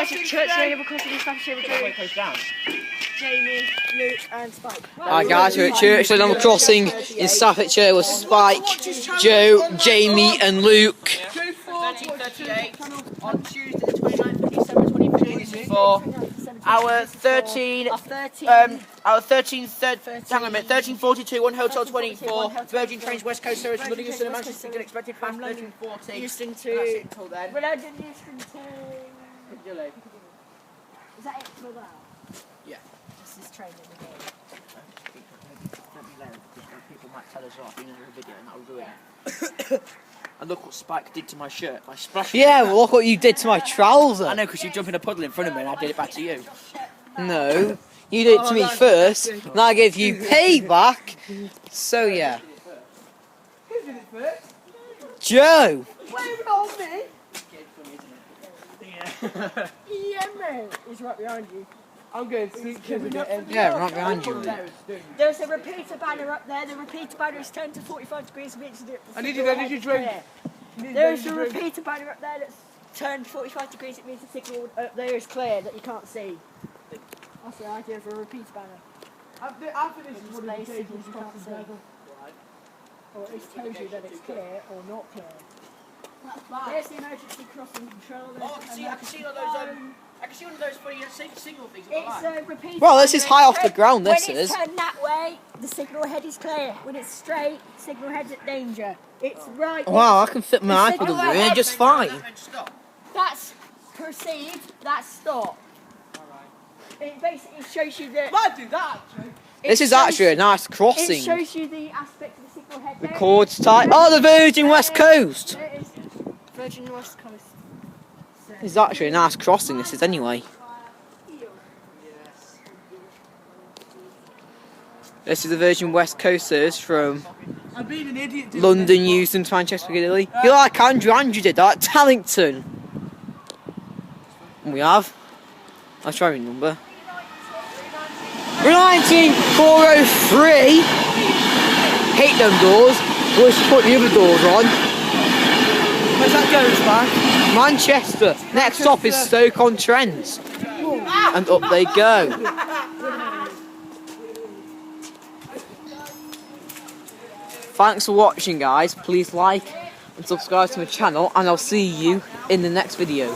guys, it's church today. We're crossing the Staffordshire with Joe, Jamie, Luke, and Spike. Hi guys, we're at church and I'm crossing in Staffordshire with Spike, Joe, Jamie and Luke. 13:38 on Tuesday the 29th of December 2015 for our 1342 1 Hotel 24 Virgin Trains West Coast Service from Livingston and Manchester to expected past 13:40. Houston to... That's it until then. Houston to... Piccadilly. Is that it for that? Yeah. This is training again. Don't be loud because people might tell us off in another video and that'll ruin it. And look what Spike did to my shirt. I splashed Yeah, well, look what you did to my trouser. I know, because you jumped in a puddle in front of me and I did it back to you. No, you did it to me first, and I gave you payback. So yeah. Who did it first? Joe! Wait on me! Yeah. Yeah, mate. He's right behind you. I'm going to sneak him with it. Yeah, right behind you. There's a repeater banner up there. The repeater banner is 10 to 45 degrees. I need to drink. There's a repeater banner up there that's turned 45 degrees. It means the signal up there is clear that you can't see. That's the idea of a repeater banner. After this is what Display it signals you can't see. Or it tells you that it's clear or not clear. There's the emergency crossing control. Oh, I can see all those. I can see one of those funny signal things. It's a repeater. Well, this is high off the ground, this when is. When it's turned that way, the signal head is clear. When it's straight, signal head's at danger. It's right. Wow, I can fit my iPad over here just fine. That's proceed, that's stop. It basically shows you that. Might do that. This is actually a nice It crossing. shows you the aspect of the signal head. The chord's tight. Oh, the Virgin West Coast! There it is. Virgin West Coast. This is actually a nice crossing, this is anyway. This is the Virgin West Coast service from I've been an idiot. London, Euston to Manchester, Piccadilly. You like Andrew did that, Tellington. And we have, I'll try your number. 19403. Hate them doors. We'll just put the other doors on. Where's that going, Spike? Manchester. Next stop is Stoke-on-Trent. And up they go. Thanks for watching, guys. Please like and subscribe to my channel, and I'll see you in the next video.